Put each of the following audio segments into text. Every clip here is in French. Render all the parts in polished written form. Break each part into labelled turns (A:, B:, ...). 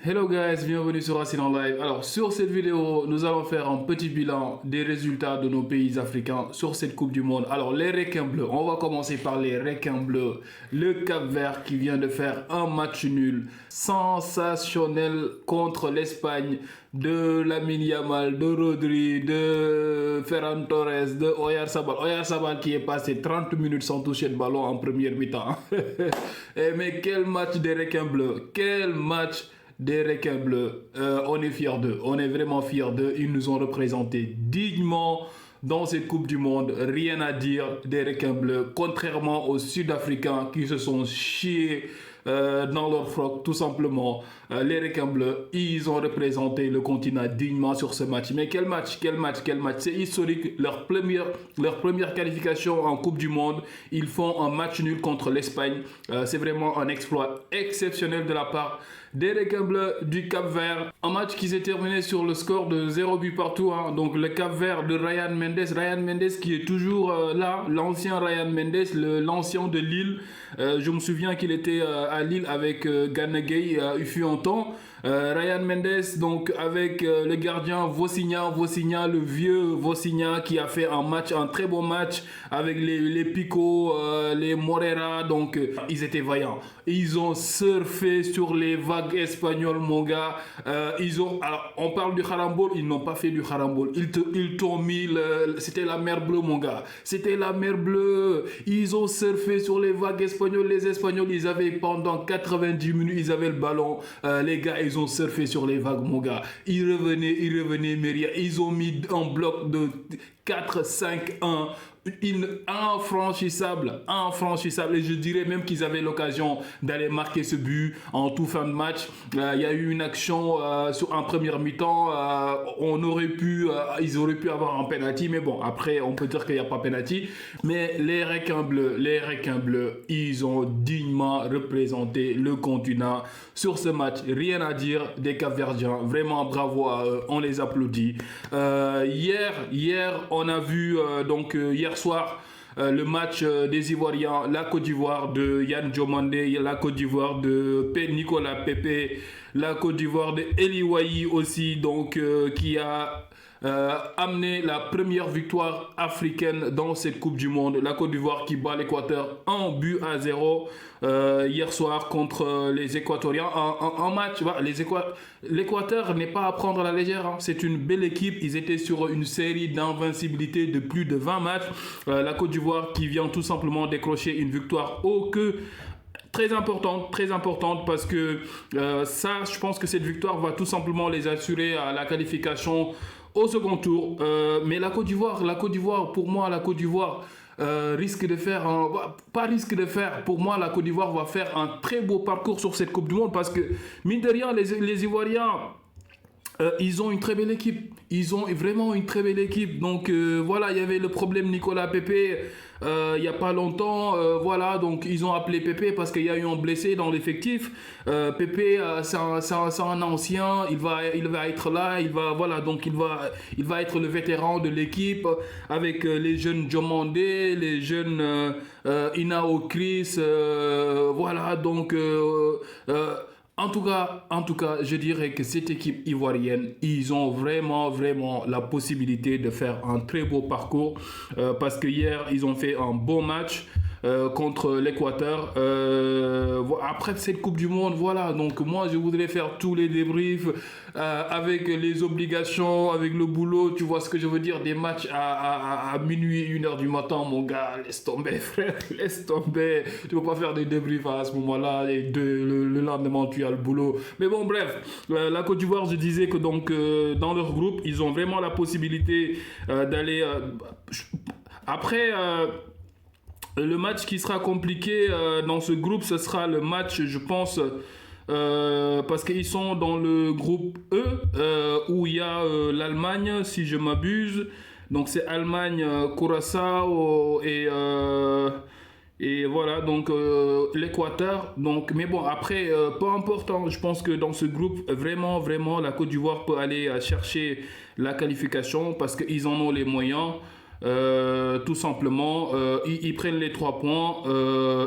A: Hello guys, bienvenue sur Racine en live. Alors sur cette vidéo, nous allons faire un petit bilan des résultats de nos pays africains sur cette Coupe du Monde. Alors les requins bleus, on va commencer par les requins bleus. Le Cap-Vert qui vient de faire un match nul sensationnel contre l'Espagne de Lamine Yamal, de Rodri, de Ferran Torres, de Oyarzabal. Oyarzabal qui est passé 30 minutes sans toucher le ballon en première mi-temps. Mais quel match des requins bleus, quel match des requins bleus. On est fiers d'eux, on est vraiment fiers d'eux. Ils nous ont représentés dignement dans cette Coupe du Monde. Rien à dire des requins bleus, contrairement aux Sud-Africains qui se sont chiés dans leur froc, tout simplement. Les requins bleus, ils ont représenté le continent dignement sur ce match. Mais quel match, quel match, quel match. C'est historique, leur première qualification en Coupe du Monde. Ils font un match nul contre l'Espagne. C'est vraiment un exploit exceptionnel de la part des requins bleus du Cap-Vert. Un match qui s'est terminé sur le score de 0 but partout. Donc le Cap-Vert de Ryan Mendes qui est toujours là, l'ancien Ryan Mendes, l'ancien de Lille. Je me souviens qu'il était à Lille avec Gana Gueye, il fut un temps. Ryan Mendes donc avec le gardien Vosinha, le vieux Vosinha qui a fait un très bon match avec les Pico, les Morera. Donc ils étaient vaillants. Ils ont surfé sur les vagues espagnoles, mon gars. Alors on parle du harambol, ils n'ont pas fait du harambol. Ils t'ont mis c'était la mer bleue, mon gars. C'était la mer bleue. Ils ont surfé sur les vagues espagnoles. Les Espagnols, ils avaient pendant 90 minutes, ils avaient le ballon. Les gars, ils ont surfé sur les vagues, mon gars. Ils revenaient, mais rien. Ils ont mis un bloc de 4-5-1. Infranchissable. Et je dirais même qu'ils avaient l'occasion d'aller marquer ce but en tout fin de match. Il y a eu une action en première mi-temps. Ils auraient pu avoir un penalty, mais bon, après, on peut dire qu'il n'y a pas penalty. Mais les requins bleus, ils ont dignement représenté le continent sur ce match. Rien à dire des Cap-Verdiens. Vraiment, bravo à eux. On les applaudit. Hier, on a vu, hier soir, le match des Ivoiriens, la Côte d'Ivoire de Yann Diomandé, la Côte d'Ivoire de Nicolas Pepe, la Côte d'Ivoire de Eli Wahi aussi, qui a amené la première victoire africaine dans cette Coupe du Monde. La Côte d'Ivoire qui bat l'Équateur 1-0 hier soir contre les Équatoriens. En match, l'Équateur n'est pas à prendre à la légère. C'est une belle équipe. Ils étaient sur une série d'invincibilité de plus de 20 matchs. La Côte d'Ivoire qui vient tout simplement décrocher une victoire très importante parce que je pense que cette victoire va tout simplement les assurer à la qualification au second tour. Mais la Côte d'Ivoire, pour moi, risque de faire pour moi la Côte d'Ivoire va faire un très beau parcours sur cette Coupe du Monde parce que mine de rien les Ivoiriens ils ont une très belle équipe. Ils ont vraiment une très belle équipe. Donc voilà, il y avait le problème Nicolas Pepe il n'y a pas longtemps. Donc ils ont appelé Pepe parce qu'il y a eu un blessé dans l'effectif. Pepe, c'est un ancien. Il va être là. Il va être le vétéran de l'équipe avec les jeunes Diomandé, les jeunes Inao Chris. En tout cas, je dirais que cette équipe ivoirienne, ils ont vraiment la possibilité de faire un très beau parcours parce que hier, ils ont fait un bon match contre l'Équateur. Après cette Coupe du Monde, voilà. Donc moi, je voudrais faire tous les débriefs avec les obligations, avec le boulot. Tu vois ce que je veux dire? Des matchs à minuit, 1h du matin, mon gars. Laisse tomber, frère. Laisse tomber. Tu ne peux pas faire des débriefs à ce moment-là et le lendemain, tu as le boulot. Mais bon, bref. La Côte d'Ivoire, je disais que dans leur groupe, ils ont vraiment la possibilité d'aller... Après... le match qui sera compliqué dans ce groupe, ce sera le match, je pense, parce qu'ils sont dans le groupe E, où il y a l'Allemagne, si je m'abuse. Donc c'est Allemagne, Curaçao et voilà, donc l'Équateur. Donc, mais bon, après, peu importe, je pense que dans ce groupe, vraiment, la Côte d'Ivoire peut aller chercher la qualification parce qu'ils en ont les moyens. Tout simplement, ils prennent les 3 points.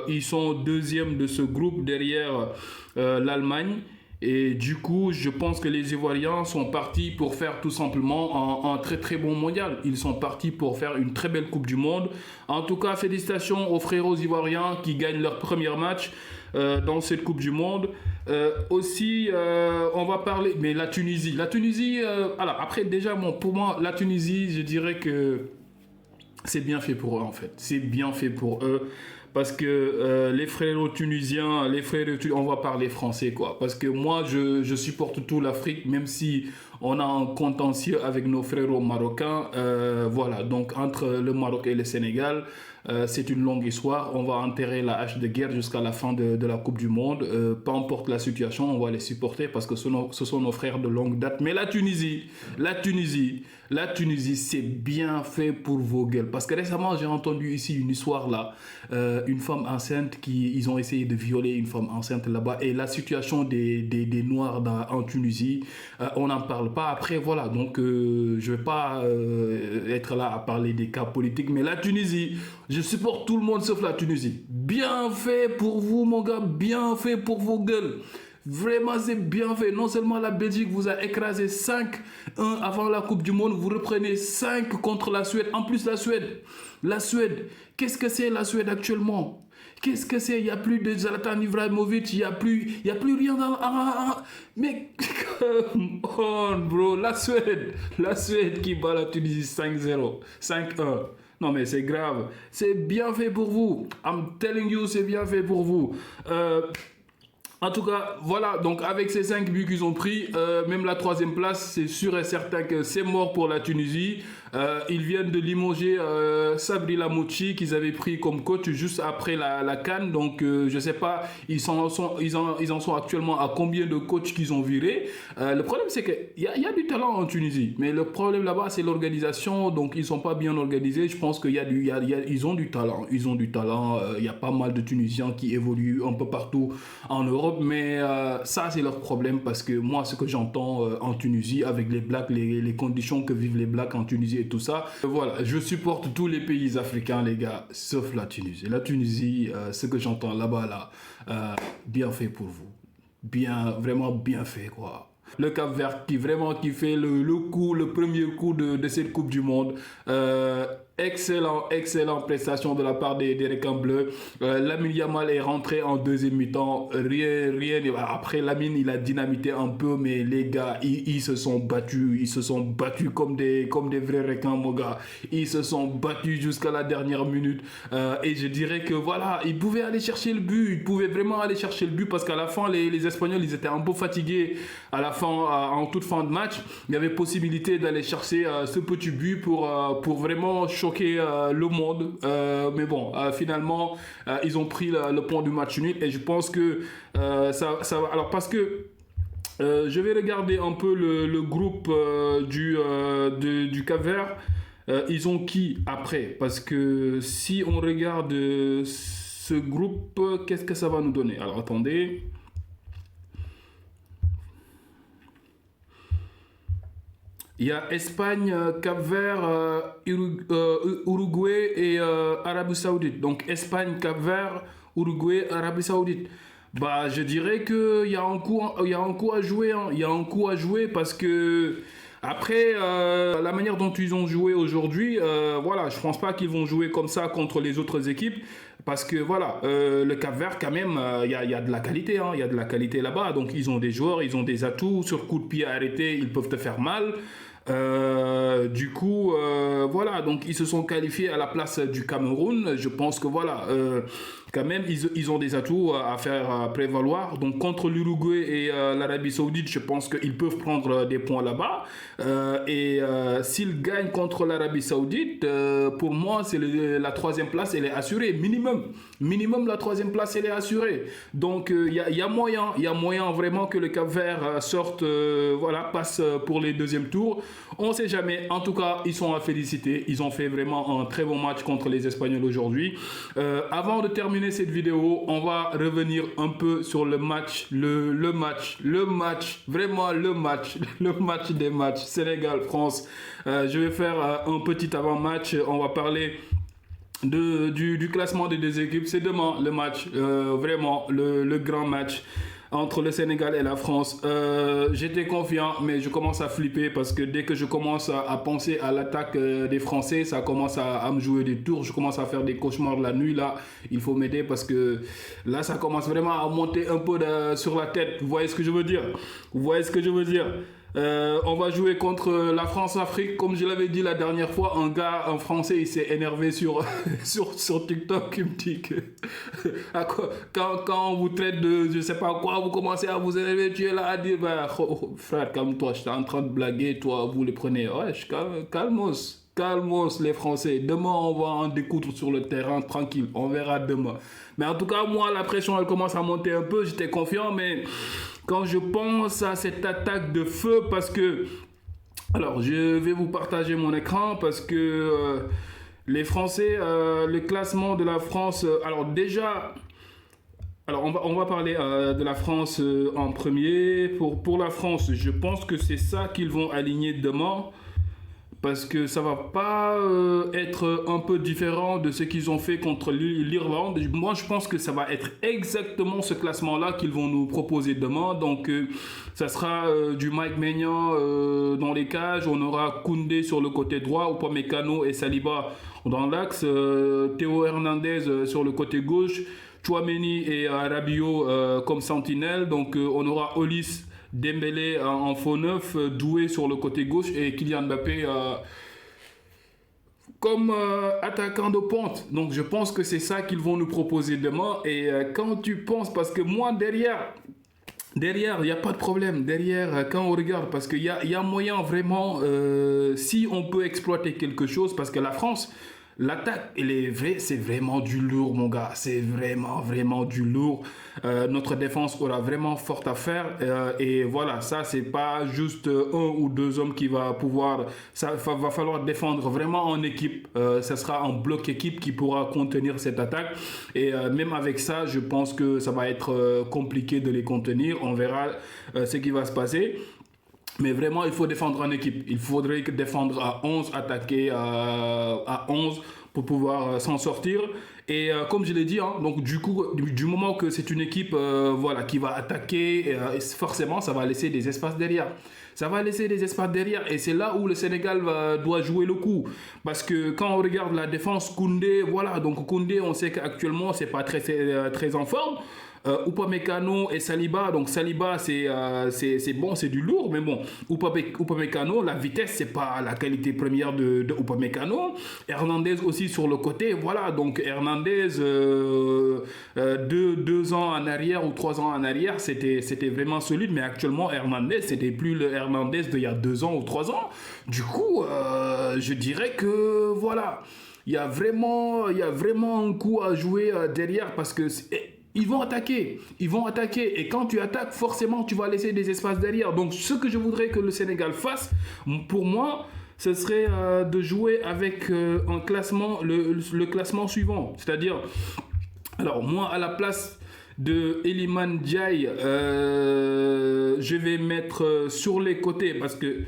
A: Ils sont deuxième de ce groupe derrière l'Allemagne. Et du coup, je pense que les Ivoiriens sont partis pour faire tout simplement un très très bon mondial. Ils sont partis pour faire une très belle Coupe du Monde. En tout cas, félicitations aux frérots ivoiriens qui gagnent leur premier match dans cette Coupe du Monde. Aussi, on va parler, mais la Tunisie. La Tunisie, alors après déjà, bon, pour moi, la Tunisie, je dirais que c'est bien fait pour eux en fait. C'est bien fait pour eux. Parce que les frérots tunisiens, on va parler français quoi. Parce que moi, je supporte tout l'Afrique, même si on a un contentieux avec nos frérots marocains. Voilà, donc entre le Maroc et le Sénégal, c'est une longue histoire. On va enterrer la hache de guerre jusqu'à la fin de la Coupe du Monde. Peu importe la situation, on va les supporter parce que ce sont nos frères de longue date. Mais la Tunisie, c'est bien fait pour vos gueules. Parce que récemment, j'ai entendu ici une histoire là. Une femme enceinte ils ont essayé de violer une femme enceinte là-bas. Et la situation des Noirs en Tunisie, on n'en parle pas. Après, voilà. Donc, je ne vais pas être là à parler des cas politiques. Mais la Tunisie, je supporte tout le monde sauf la Tunisie. Bien fait pour vous, mon gars. Bien fait pour vos gueules. Vraiment, c'est bien fait. Non seulement la Belgique vous a écrasé 5-1 avant la Coupe du Monde, vous reprenez 5 contre la Suède. En plus, la Suède, qu'est-ce que c'est la Suède actuellement? Qu'est-ce que c'est? Il n'y a plus de Zlatan Ibrahimovic, il n'y a plus rien dans... mais, oh bro, la Suède qui bat la Tunisie 5-0, 5-1. Non mais c'est grave. C'est bien fait pour vous. I'm telling you, c'est bien fait pour vous. En tout cas, voilà, donc avec ces 5 buts qu'ils ont pris, même la 3e place, c'est sûr et certain que c'est mort pour la Tunisie. Ils viennent de limoger Sabri Lamouchi qu'ils avaient pris comme coach juste après la CAN. Donc je sais pas, ils en sont actuellement à combien de coachs qu'ils ont virés. Le problème c'est qu'il y a du talent en Tunisie, mais le problème là-bas c'est l'organisation. Donc ils sont pas bien organisés. Je pense ils ont du talent. Il y a pas mal de Tunisiens qui évoluent un peu partout en Europe, mais ça c'est leur problème parce que moi ce que j'entends en Tunisie avec les Blacks, les conditions que vivent les Blacks en Tunisie et tout ça. Voilà, je supporte tous les pays africains, les gars, sauf la Tunisie. La Tunisie, ce que j'entends là-bas, bien fait pour vous. Bien, vraiment bien fait, quoi. Le Cap-Vert qui fait le premier coup de cette Coupe du Monde. Excellent prestation de la part des requins bleus. Lamine Yamal est rentré en deuxième mi-temps. Rien. Après, Lamine, il a dynamité un peu, mais les gars, ils se sont battus. Ils se sont battus comme des vrais requins, mon gars. Ils se sont battus jusqu'à la dernière minute. Et je dirais que voilà, ils pouvaient aller chercher le but. Ils pouvaient vraiment aller chercher le but parce qu'à la fin, les Espagnols, ils étaient un peu fatigués. À la fin, en toute fin de match, il y avait possibilité d'aller chercher ce petit but pour vraiment choquer le monde, mais bon, finalement ils ont pris le point du match nul et je pense que ça va. Alors parce que je vais regarder un peu le groupe du Cap-Vert. Ils ont qui après? Parce que si on regarde ce groupe, qu'est-ce que ça va nous donner? Alors attendez. Il y a Espagne, Cap-Vert, Uruguay et Arabie Saoudite. Donc Espagne, Cap-Vert, Uruguay, Arabie Saoudite. Bah, je dirais qu'il y a un coup à jouer. Hein. Il y a un coup à jouer parce que après, la manière dont ils ont joué aujourd'hui, voilà, je pense pas qu'ils vont jouer comme ça contre les autres équipes. Parce que voilà, le Cap-Vert quand même, il y a de la qualité, hein, il y a de la qualité là-bas. Donc ils ont des joueurs, ils ont des atouts. Sur coup de pied arrêté, ils peuvent te faire mal. Du coup, voilà, donc ils se sont qualifiés à la place du Cameroun. Je pense que voilà, quand même, ils ont des atouts à faire prévaloir. Donc contre l'Uruguay et l'Arabie Saoudite, je pense qu'ils peuvent prendre des points là-bas. Et s'ils gagnent contre l'Arabie Saoudite, pour moi, c'est la 3e place, elle est assurée, minimum la 3e place, elle est assurée. Donc il y a moyen vraiment que le Cap-Vert sorte, voilà, passe pour les 2e tours. On ne sait jamais. En tout cas, ils sont à féliciter. Ils ont fait vraiment un très bon match contre les Espagnols aujourd'hui. Avant de terminer cette vidéo, on va revenir un peu sur le match, le match, vraiment le match des matchs, Sénégal-France. Je vais faire un petit avant-match. On va parler du classement des deux équipes. C'est demain le match, vraiment le grand match. entre le Sénégal et la France. J'étais confiant, mais je commence à flipper parce que dès que je commence à penser à l'attaque des Français, ça commence à me jouer des tours. Je commence à faire des cauchemars la nuit. Là, il faut m'aider parce que là, ça commence vraiment à monter un peu sur la tête. Vous voyez ce que je veux dire? Vous voyez ce que je veux dire? On va jouer contre la France-Afrique. Comme je l'avais dit la dernière fois, un Français, il s'est énervé sur, sur TikTok. Il me dit que quand on vous traite de je sais pas quoi, vous commencez à vous énerver. Tu es là à dire, bah, frère, calme-toi, j'étais en train de blaguer, toi, vous les prenez. Ouais, calmos. Calmos les Français. Demain, on va en découdre sur le terrain, tranquille. On verra demain. Mais en tout cas, moi, la pression, elle commence à monter un peu. J'étais confiant, mais quand je pense à cette attaque de feu, parce que... Alors, je vais vous partager mon écran parce que les Français, le classement de la France... alors déjà... Alors, on va parler de la France en premier. Pour la France, je pense que c'est ça qu'ils vont aligner demain. Parce que ça va pas être un peu différent de ce qu'ils ont fait contre l'Irlande. Moi, je pense que ça va être exactement ce classement-là qu'ils vont nous proposer demain. Donc, ça sera du Mike Maignan dans les cages. On aura Koundé sur le côté droit, Upamecano et Saliba dans l'axe. Théo Hernandez sur le côté gauche. Tchouaméni et Rabiot comme sentinelle. Donc, on aura Olis, Dembélé en faux neuf, Doué sur le côté gauche et Kylian Mbappé comme attaquant de pointe. Donc je pense que c'est ça qu'ils vont nous proposer demain. Et quand tu penses, parce que moi derrière, il n'y a pas de problème. Derrière, quand on regarde, parce qu'il y a moyen vraiment, si on peut exploiter quelque chose, parce que la France... L'attaque, c'est vraiment du lourd, mon gars. C'est vraiment, vraiment du lourd. Notre défense aura vraiment fort à faire. Et voilà, ça, c'est pas juste un ou deux hommes qui va pouvoir... Ça va falloir défendre vraiment en équipe. Ça sera en bloc équipe qui pourra contenir cette attaque. Et même avec ça, je pense que ça va être compliqué de les contenir. On verra ce qui va se passer. Mais vraiment, il faut défendre en équipe. Il faudrait défendre à 11, attaquer à 11 pour pouvoir s'en sortir. Et comme je l'ai dit, hein, donc du coup, du moment que c'est une équipe voilà, qui va attaquer, forcément, ça va laisser des espaces derrière. Ça va laisser des espaces derrière. Et c'est là où le Sénégal doit jouer le coup. Parce que quand on regarde la défense, Koundé, voilà. Donc Koundé, on sait qu'actuellement, c'est pas très en forme. Upamecano et Saliba, donc Saliba c'est bon, c'est du lourd, mais bon, Upamecano, la vitesse c'est pas la qualité première de Upamecano. Hernandez aussi sur le côté, voilà, donc Hernandez 2 ans en arrière ou 3 ans en arrière c'était vraiment solide, mais actuellement Hernandez c'était plus le Hernandez d'il y a 2 ans ou 3 ans. Du coup je dirais que voilà, il y a vraiment un coup à jouer derrière parce que ils vont attaquer. Et quand tu attaques, forcément, tu vas laisser des espaces derrière. Donc, ce que je voudrais que le Sénégal fasse, pour moi, ce serait de jouer avec un classement, le classement suivant. C'est-à-dire, alors, moi, à la place de Iliman Ndiaye, je vais mettre sur les côtés. Parce que,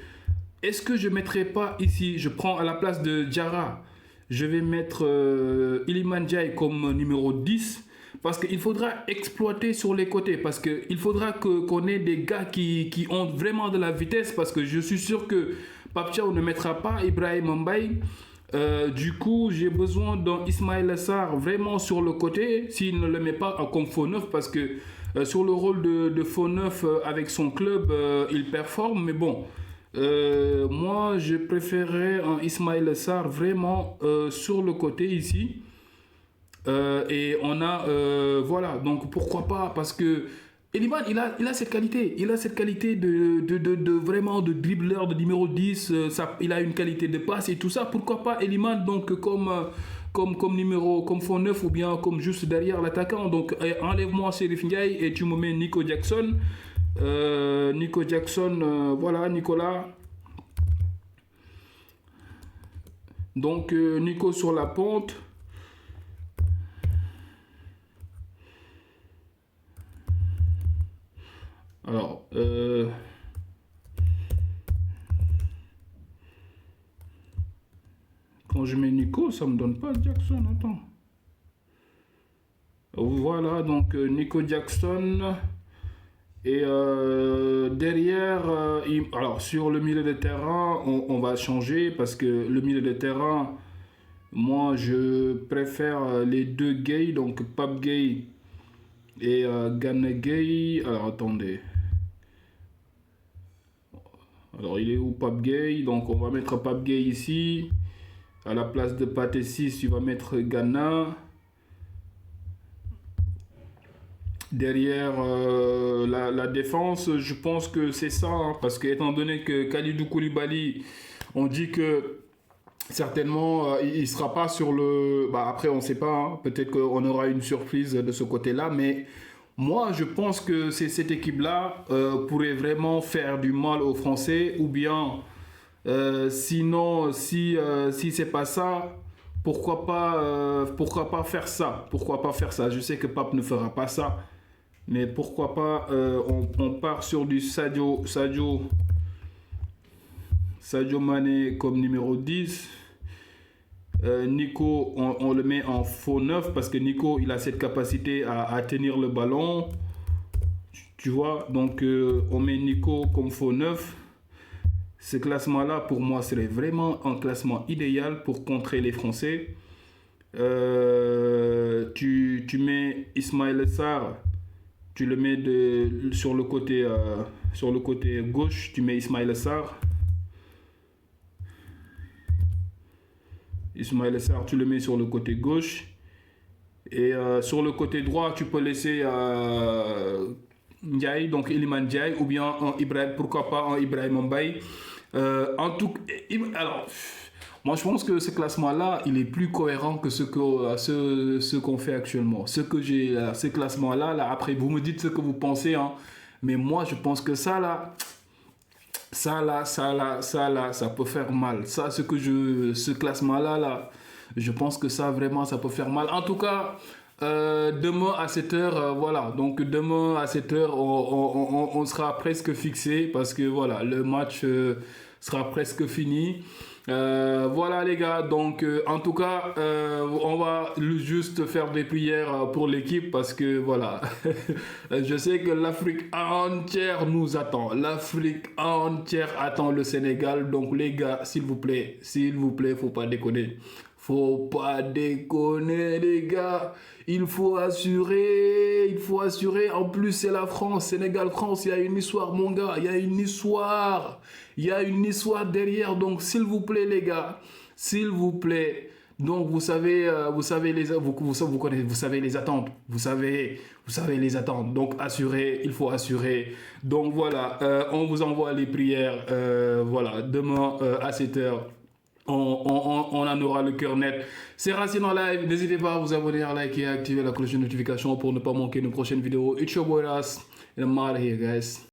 A: est-ce que je ne mettrai pas ici, je prends à la place de Diarra, je vais mettre Iliman Ndiaye comme numéro 10. Parce qu'il faudra exploiter sur les côtés. Parce qu'il faudra qu'on ait des gars qui ont vraiment de la vitesse. Parce que je suis sûr que Pape Thiaw ne mettra pas Ibrahim Mbaye. Du coup, j'ai besoin d'un Ismaïla Sarr vraiment sur le côté. S'il ne le met pas comme faux neuf. Parce que sur le rôle de faux neuf avec son club, il performe. Mais bon, moi, je préférerais un Ismaïla Sarr vraiment sur le côté ici. Et on a voilà, donc pourquoi pas, parce que Eliman il a cette qualité, de vraiment de dribbleur, de numéro 10, il a une qualité de passe et tout ça. Pourquoi pas Eliman donc comme numéro, comme faux neuf ou bien comme juste derrière l'attaquant. Donc enlève-moi Serif Ndiaye et tu me mets Nico Jackson. Voilà, Nicolas. Donc Nico sur la pente. Alors, quand je mets Nico, ça me donne pas Jackson, attends. Voilà, donc Nico Jackson. Et derrière, alors sur le milieu de terrain, on va changer parce que le milieu de terrain, moi je préfère les deux Gueye, donc Pape Gueye et Gana Gueye. Alors attendez. Alors il est où Pape Gueye? Donc on va mettre Pape Gueye ici. À la place de Pathé 6, tu vas mettre Gana. Derrière la défense, je pense que c'est ça, hein, parce que étant donné que Kalidou Koulibaly, on dit que certainement il ne sera pas sur le... Bah, après, on ne sait pas, hein, peut-être qu'on aura une surprise de ce côté-là, mais moi, je pense que cette équipe-là pourrait vraiment faire du mal aux Français, ou bien, sinon, si c'est pas ça, pourquoi pas faire ça? Pourquoi pas faire ça? Je sais que Pape ne fera pas ça. Mais pourquoi pas, on part sur du Sadio Mané comme numéro 10. Nico, on le met en faux 9 parce que Nico, il a cette capacité à tenir le ballon. Tu vois, donc on met Nico comme faux 9. Ce classement-là, pour moi, serait vraiment un classement idéal pour contrer les Français. Tu mets Ismaël Sarr. Tu le mets sur le côté gauche, tu mets Ismaël Sarr. Ismaël Sarr, tu le mets sur le côté gauche. Et sur le côté droit, tu peux laisser Ndiaye, donc Iliman Ndiaye, ou bien pourquoi pas un Ibrahim Mbaye. Alors, moi je pense que ce classement-là, il est plus cohérent que ce qu'on fait actuellement. Ce classement-là, là, après, vous me dites ce que vous pensez, hein, mais moi je pense que ça peut faire mal. Ce classement-là, là, je pense que ça, vraiment, ça peut faire mal. En tout cas, demain à 7h, voilà. Donc, demain à 7h, on sera presque fixé parce que, voilà, le match sera presque fini. Voilà les gars, donc en tout cas on va juste faire des prières pour l'équipe parce que voilà je sais que l'Afrique entière nous attend, l'Afrique entière attend le Sénégal, donc les gars s'il vous plaît, faut pas déconner. Faut pas déconner les gars, il faut assurer. En plus c'est la France, Sénégal-France, il y a une histoire mon gars, il y a une histoire derrière, donc s'il vous plaît les gars, s'il vous plaît. Donc vous savez les attentes, vous savez les attentes. Donc assurer, il faut assurer. Donc voilà, on vous envoie les prières. Voilà, demain à 7h. On en aura le cœur net. C'est Racine en live. N'hésitez pas à vous abonner, à liker et à activer la cloche de notification pour ne pas manquer nos prochaines vidéos. It's your boy Ras. And I'm out of here, guys.